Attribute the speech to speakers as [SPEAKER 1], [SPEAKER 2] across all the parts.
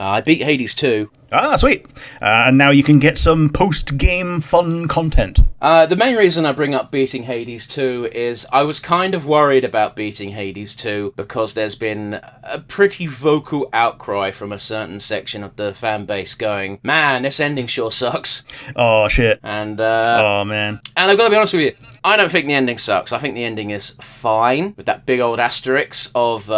[SPEAKER 1] I beat Hades 2.
[SPEAKER 2] Ah, sweet. And now you can get some post-game fun content.
[SPEAKER 1] The main reason I bring up beating Hades 2 is I was kind of worried about beating Hades 2 because there's been a pretty vocal outcry from a certain section of the fan base going, man, this ending sure sucks.
[SPEAKER 2] Oh, shit.
[SPEAKER 1] And,
[SPEAKER 2] oh, man.
[SPEAKER 1] And I've got to be honest with you, I don't think the ending sucks. I think the ending is fine, with that big old asterisk of,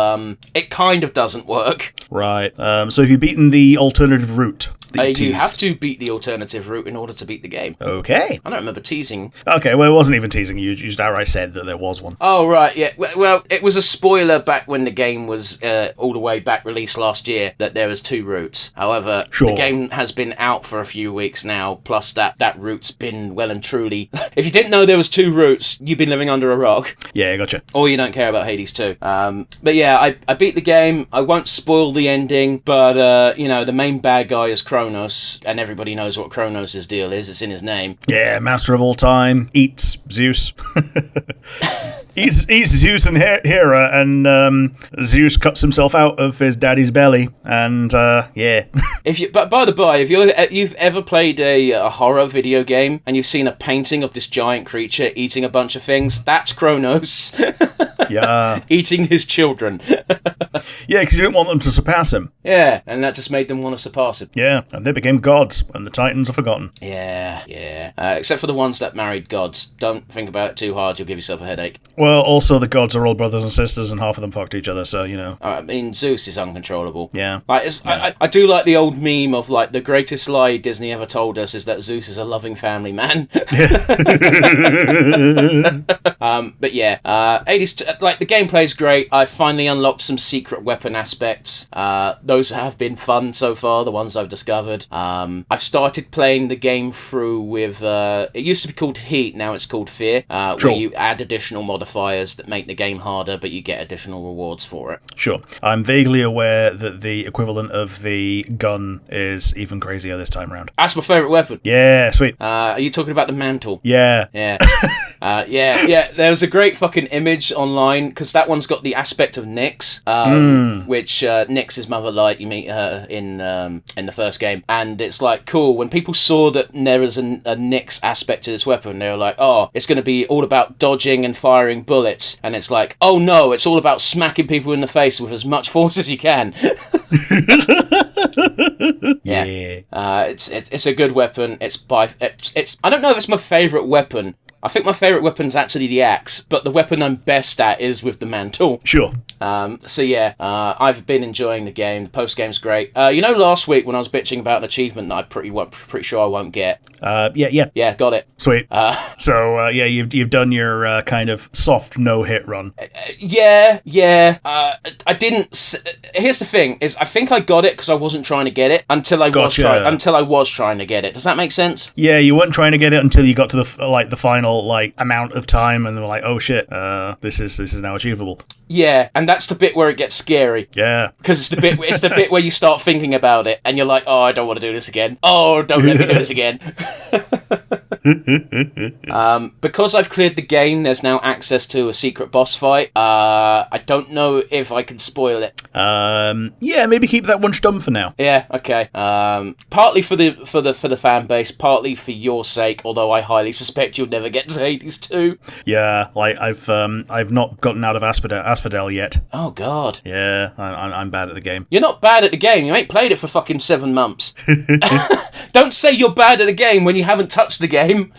[SPEAKER 1] it kind of doesn't work.
[SPEAKER 2] Right. So have you beaten the alternative route?
[SPEAKER 1] You have to beat the alternative route in order to beat the game.
[SPEAKER 2] Okay.
[SPEAKER 1] I don't remember teasing.
[SPEAKER 2] Okay, well, it wasn't even teasing. You just outright said that there was one.
[SPEAKER 1] Oh, right, yeah. Well, it was a spoiler back when the game was all the way back released last year that there was 2 routes. However, the game has been out for a few weeks now, plus that route's been well and truly... If you didn't know there was 2 routes, you've been living under a rock.
[SPEAKER 2] Yeah, gotcha.
[SPEAKER 1] Or you don't care about Hades 2. But yeah, I beat the game. I won't spoil the ending, but, the main bad guy is Kronos, and everybody knows what Kronos' deal is. It's in his name.
[SPEAKER 2] Yeah, master of all time, eats Zeus. eats Zeus and Hera, and Zeus cuts himself out of his daddy's belly, and yeah.
[SPEAKER 1] But by the by, if you've ever played a horror video game and you've seen a painting of this giant creature eating a bunch of things, that's Kronos.
[SPEAKER 2] Yeah.
[SPEAKER 1] Eating his children.
[SPEAKER 2] Yeah, because you didn't want them to surpass him.
[SPEAKER 1] Yeah, and that just made them want to surpass him.
[SPEAKER 2] Yeah, and they became gods, and the Titans are forgotten.
[SPEAKER 1] Yeah. Except for the ones that married gods. Don't think about it too hard, you'll give yourself a headache.
[SPEAKER 2] Well, also the gods are all brothers and sisters, and half of them fucked each other, so,
[SPEAKER 1] I mean, Zeus is uncontrollable.
[SPEAKER 2] Yeah.
[SPEAKER 1] I do like the old meme of, the greatest lie Disney ever told us is that Zeus is a loving family man. But yeah, Hades, the gameplay is great. I've finally unlocked some secret weapon aspects. Those have been fun so far, the ones I've discovered. I've started playing the game through with, it used to be called Heat, now it's called Fear, where you add additional modifiers that make the game harder, but you get additional rewards for it.
[SPEAKER 2] Sure. I'm vaguely aware that the equivalent of the gun is even crazier this time around.
[SPEAKER 1] That's my favourite weapon.
[SPEAKER 2] Yeah, sweet.
[SPEAKER 1] Are you talking about the mantle?
[SPEAKER 2] Yeah.
[SPEAKER 1] Yeah. Yeah, there was a great fucking image online, because that one's got the aspect of Nyx, which Nyx is Mother Light, you meet her in the first game, and it's cool, when people saw that there was a Nyx aspect to this weapon, they were like, oh, it's going to be all about dodging and firing bullets, and it's like, oh no, it's all about smacking people in the face with as much force as you can. Yeah. It's a good weapon. It's I don't know if it's my favourite weapon. I think my favourite weapon's actually the axe, but the weapon I'm best at is with the mantle.
[SPEAKER 2] Sure.
[SPEAKER 1] So yeah, I've been enjoying the game. The post-game's great. Last week when I was bitching about an achievement that I'm pretty sure I won't get. Yeah, got it.
[SPEAKER 2] Sweet. You've done your kind of soft no-hit run.
[SPEAKER 1] Yeah. I didn't. Here's the thing: is I think I got it because I wasn't trying to get it until I was trying to get it. Does that make sense?
[SPEAKER 2] Yeah, you weren't trying to get it until you got to the final amount of time, and they were like, oh shit, this is now achievable.
[SPEAKER 1] Yeah, and that's the bit where it gets scary.
[SPEAKER 2] Yeah.
[SPEAKER 1] Because it's the bit where you start thinking about it, and you're like, oh, I don't want to do this again. Oh, don't let me do this again. Because I've cleared the game, there's now access to a secret boss fight. I don't know if I can spoil it.
[SPEAKER 2] Yeah, maybe keep that one stum for now.
[SPEAKER 1] Yeah, okay. Partly for the fan base, partly for your sake, although I highly suspect you'll never get to Hades 2.
[SPEAKER 2] Yeah, I've not gotten out of Asphodel yet.
[SPEAKER 1] Oh god.
[SPEAKER 2] Yeah, I'm bad at the game.
[SPEAKER 1] You're not bad at the game. You ain't played it for fucking 7 months. Don't say you're bad at the game when you haven't touched the game.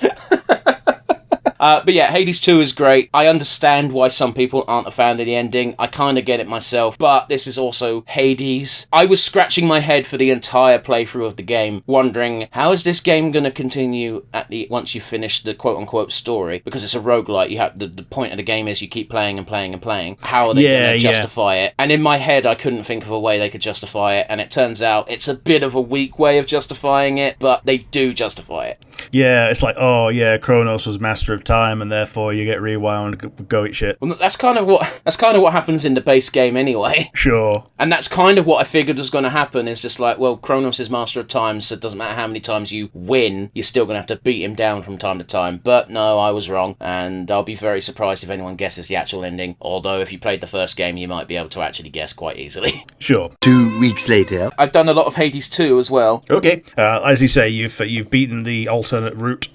[SPEAKER 1] But yeah, Hades 2 is great. I understand why some people aren't a fan of the ending. I kind of get it myself, but this is also Hades. I was scratching my head for the entire playthrough of the game, wondering, how is this game going to continue once you finish the quote-unquote story? Because it's a roguelite. You have the point of the game is you keep playing and playing and playing. How are they going to justify it? And in my head, I couldn't think of a way they could justify it, and it turns out it's a bit of a weak way of justifying it, but they do justify it.
[SPEAKER 2] Yeah, it's like, oh yeah, Kronos was master of time time, and therefore you get rewound, go eat shit.
[SPEAKER 1] Well, that's kind of what happens in the base game anyway.
[SPEAKER 2] Sure.
[SPEAKER 1] And that's kind of what I figured was going to happen. Is just like, well, Kronos is master of time, so it doesn't matter how many times you win, you're still going to have to beat him down from time to time. But no, I was wrong, and I'll be very surprised if anyone guesses the actual ending. Although, if you played the first game, you might be able to actually guess quite easily.
[SPEAKER 2] Sure.
[SPEAKER 3] 2 weeks later.
[SPEAKER 1] I've done a lot of Hades 2 as well.
[SPEAKER 2] Okay. As you say, you've beaten the alternate route.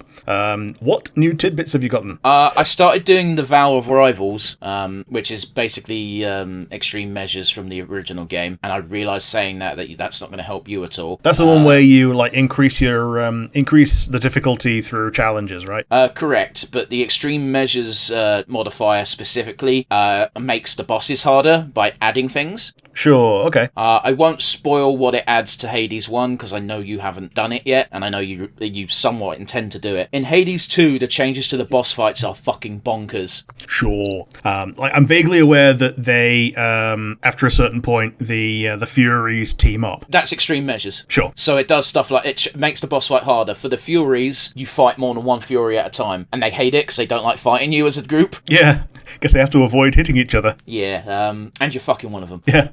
[SPEAKER 2] What new tidbits have you gotten?
[SPEAKER 1] I started doing the Vow of Rivals, which is basically extreme measures from the original game, and I realised saying that's not going to help you at all.
[SPEAKER 2] That's the one where you like increase the difficulty through challenges, right?
[SPEAKER 1] Correct, but the extreme measures modifier specifically makes the bosses harder by adding things.
[SPEAKER 2] Sure, okay.
[SPEAKER 1] I won't spoil what it adds to Hades 1 because I know you haven't done it yet, and I know you somewhat intend to do it. In Hades 2, the changes to the boss fights are fucking bonkers.
[SPEAKER 2] Sure. I'm vaguely aware that they, after a certain point, the Furies team up.
[SPEAKER 1] That's extreme measures.
[SPEAKER 2] Sure.
[SPEAKER 1] So it does stuff like it makes the boss fight harder. For the Furies, you fight more than one Fury at a time, and they hate it because they don't like fighting you as a group.
[SPEAKER 2] Yeah, guess they have to avoid hitting each other.
[SPEAKER 1] Yeah, and you're fucking one of them.
[SPEAKER 2] Yeah.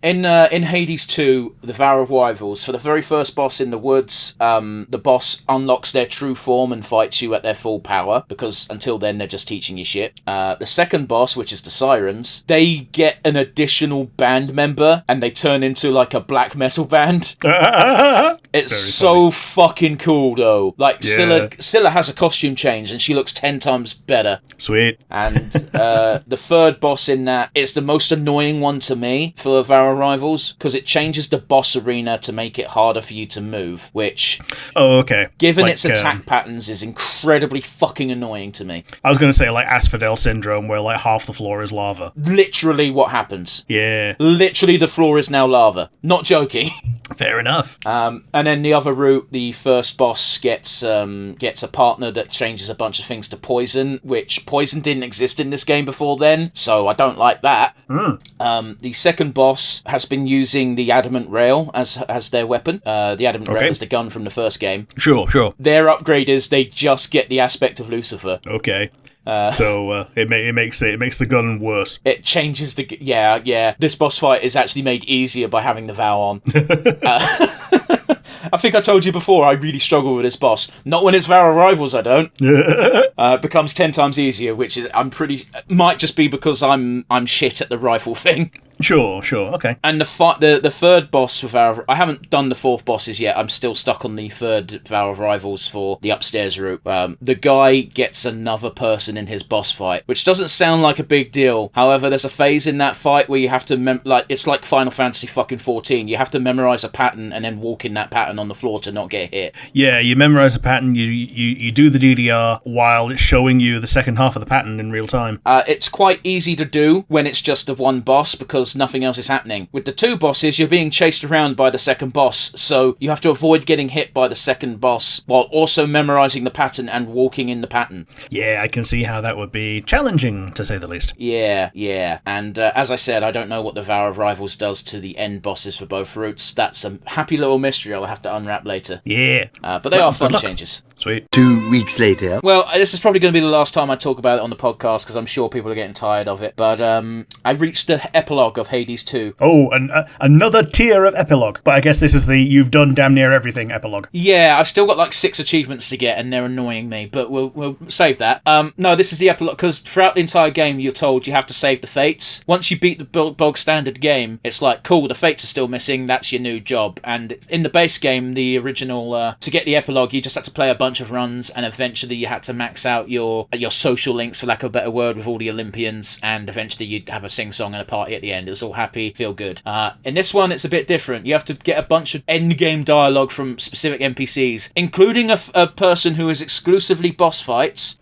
[SPEAKER 1] In Hades 2, the Vow of Rivals, for the very first boss in the woods, the boss unlocks their true form and fights you at their full power, because until then they're just teaching you shit. The second boss, which is the Sirens, they get an additional band member and they turn into like a black metal band. It's so fucking cool though. Like Scylla has a costume change and she looks 10 times better.
[SPEAKER 2] Sweet.
[SPEAKER 1] And the third boss in that is the most annoying one to me for Vow of Rivals, because it changes the boss arena to make it harder for you to move, which given its attack patterns is incredibly fucking annoying to me.
[SPEAKER 2] I was going to say like Asphodel Syndrome, where like half the floor is lava.
[SPEAKER 1] Literally what happens.
[SPEAKER 2] Yeah.
[SPEAKER 1] Literally the floor is now lava. Not joking.
[SPEAKER 2] Fair enough.
[SPEAKER 1] And then the other route, the first boss gets a partner that changes a bunch of things to poison, which poison didn't exist in this game before then, so I don't like that. The second boss has been using the Adamant Rail as their weapon. The Adamant Rail is the gun from the first game.
[SPEAKER 2] Sure.
[SPEAKER 1] Their upgrade is they just get the aspect of Lucifer.
[SPEAKER 2] Okay. So it makes the gun worse.
[SPEAKER 1] It changes the This boss fight is actually made easier by having the Vow on. I think I told you before I really struggle with this boss. Not when it's Vow of Rivals, I don't. It becomes 10 times easier, which is might just be because I'm shit at the rifle thing.
[SPEAKER 2] Sure, okay.
[SPEAKER 1] And the third boss for Vow, I haven't done the fourth bosses yet. I'm still stuck on the third Vow of Rivals for the upstairs route. The guy gets another person in his boss fight, which doesn't sound like a big deal. However, there's a phase in that fight where you have to it's like Final Fantasy fucking 14. You have to memorize a pattern and then walk in that pattern on the floor to not get hit.
[SPEAKER 2] Yeah, you memorize a pattern. You do the DDR while it's showing you the second half of the pattern in real time.
[SPEAKER 1] It's quite easy to do when it's just the one boss because nothing else is happening. With the two bosses, you're being chased around by the second boss, so you have to avoid getting hit by the second boss while also memorizing the pattern and walking in the pattern.
[SPEAKER 2] Yeah, I can see how that would be challenging, to say the least.
[SPEAKER 1] Yeah. And as I said, I don't know what the Vow of Rivals does to the end bosses for both routes. That's a happy little mystery I'll have to unwrap later.
[SPEAKER 2] Yeah.
[SPEAKER 1] But they are fun changes.
[SPEAKER 2] Sweet.
[SPEAKER 3] 2 weeks later.
[SPEAKER 1] Well, this is probably going to be the last time I talk about it on the podcast because I'm sure people are getting tired of it. But I reached the epilogue of Hades 2.
[SPEAKER 2] Oh, and another tier of epilogue. But I guess this is the you've done damn near everything epilogue.
[SPEAKER 1] Yeah, I've still got like 6 achievements to get and they're annoying me, but we'll save that. No, this is the epilogue because throughout the entire game you're told you have to save the fates. Once you beat the bog standard game, it's like, cool, the fates are still missing, that's your new job. And in the base game, the original, to get the epilogue, you just had to play a bunch of runs and eventually you had to max out your social links, for lack of a better word, with all the Olympians, and eventually you'd have a sing-song and a party at the end. It was all happy, feel good. In this one, it's a bit different. You have to get a bunch of endgame dialogue from specific NPCs, including a person who is exclusively boss fights,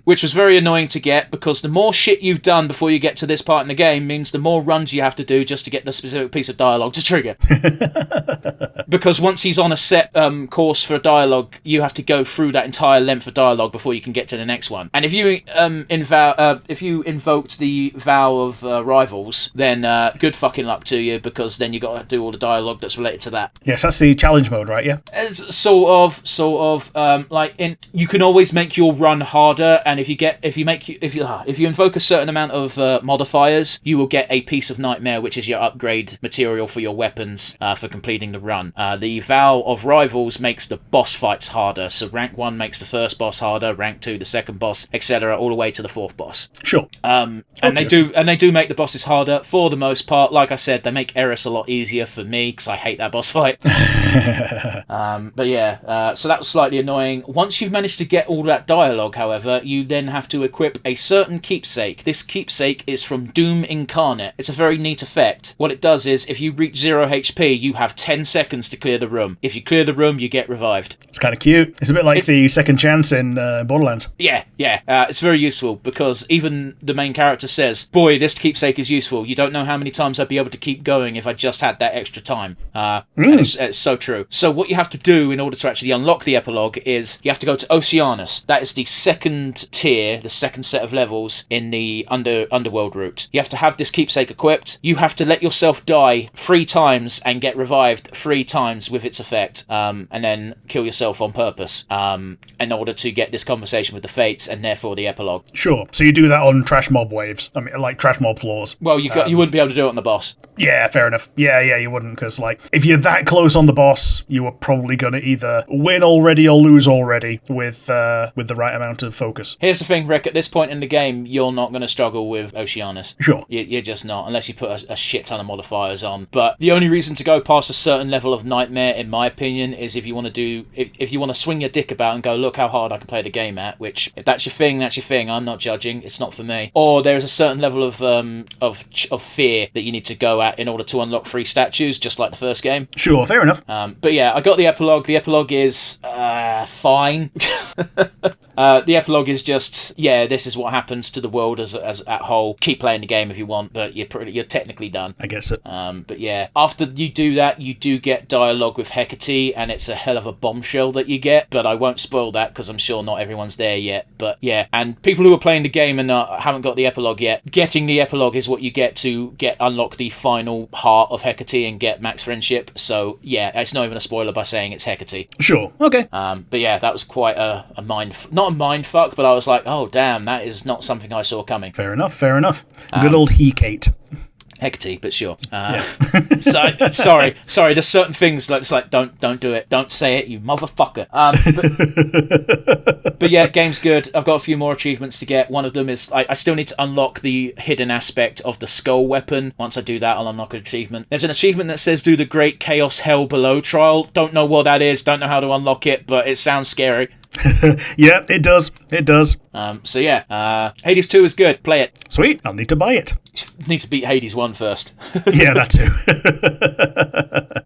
[SPEAKER 1] which was very annoying to get because the more shit you've done before you get to this part in the game means the more runs you have to do just to get the specific piece of dialogue to trigger. Because once he's on a set course for dialogue, you have to go through that entire length of dialogue before you can get to the next one. And if you invoked the Vow of Rivals, then then good fucking luck to you, because then you got to do all the dialogue that's related to that.
[SPEAKER 2] Yes, that's the challenge mode, right? Yeah.
[SPEAKER 1] It's sort of. You can always make your run harder, and if you invoke a certain amount of modifiers, you will get a piece of nightmare, which is your upgrade material for your weapons for completing the run. The Vow of Rivals makes the boss fights harder, so rank 1 makes the first boss harder, rank 2 the second boss, etc., all the way to the 4th boss.
[SPEAKER 2] Sure.
[SPEAKER 1] And they do make the bosses harder for the most part. Like I said, they make Eris a lot easier for me because I hate that boss fight. But yeah, so that was slightly annoying. Once you've managed to get all that dialogue, however, you then have to equip a certain keepsake. This keepsake is from Doom Incarnate. It's a very neat effect. What it does is, if you reach 0 HP, you have 10 seconds to clear the room. If you clear the room, you get revived.
[SPEAKER 2] It's kind of cute. It's a bit like the second chance in Borderlands.
[SPEAKER 1] Yeah. It's very useful, because even the main character says, boy, this keepsake is useful. You don't know how many times I'd be able to keep going if I just had that extra time. And it's so true. So what you have to do in order to actually unlock the epilogue is you have to go to Oceanus. That is the second tier, the second set of levels in the underworld route. You have to have this keepsake equipped. You have to let yourself die 3 times and get revived 3 times with its effect, and then kill yourself on purpose in order to get this conversation with the Fates and therefore the epilogue.
[SPEAKER 2] Sure. So you do that on trash mob waves. I mean, like trash mob floors.
[SPEAKER 1] Well, you wouldn't be able to do it on the boss.
[SPEAKER 2] Yeah, fair enough. Yeah, you wouldn't, because like if you're that close on the boss, you are probably going to either win already or lose already with the right amount of focus.
[SPEAKER 1] Here's the thing, Rick. At this point in the game, you're not going to struggle with Oceanus.
[SPEAKER 2] Sure.
[SPEAKER 1] You're just not, unless you put a shit ton of modifiers on. But the only reason to go past a certain level of nightmare, in my opinion, is if you want to swing your dick about and go, look how hard I can play the game at. Which, if that's your thing, that's your thing. I'm not judging. It's not for me. Or there is a certain level of fear that you need to go at in order to unlock 3 statues, just like the first game.
[SPEAKER 2] Sure, fair enough.
[SPEAKER 1] But yeah, I got the epilogue. The epilogue is fine. The epilogue is just, this is what happens to the world as at whole. Keep playing the game if you want, but you're technically done.
[SPEAKER 2] I guess it.
[SPEAKER 1] But yeah, after you do that, you do get dialogue with Hecate, and it's a hell of a bombshell that you get, but I won't spoil that because I'm sure not everyone's there yet. But yeah, and people who are playing the game and haven't got the epilogue yet, getting the epilogue is what you get to unlock the final heart of Hecate and get max friendship. So yeah, it's not even a spoiler by saying it's Hecate.
[SPEAKER 2] Sure, okay.
[SPEAKER 1] But yeah, that was quite a not a mind fuck, but I was like, oh damn, that is not something I saw coming.
[SPEAKER 2] Fair enough. Good old Hecate.
[SPEAKER 1] Hecate, but sure. Sorry. There's certain things like it's like don't do it, don't say it, you motherfucker. But yeah, game's good. I've got a few more achievements to get. One of them is I still need to unlock the hidden aspect of the skull weapon. Once I do that, I'll unlock an achievement. There's an achievement that says do the Great Chaos Hell Below trial. Don't know what that is. Don't know how to unlock it, but it sounds scary.
[SPEAKER 2] Yeah, it does.
[SPEAKER 1] So yeah, Hades 2 is good. Play it.
[SPEAKER 2] Sweet. I'll need to buy it.
[SPEAKER 1] Need to beat Hades 1 first.
[SPEAKER 2] Yeah, that too.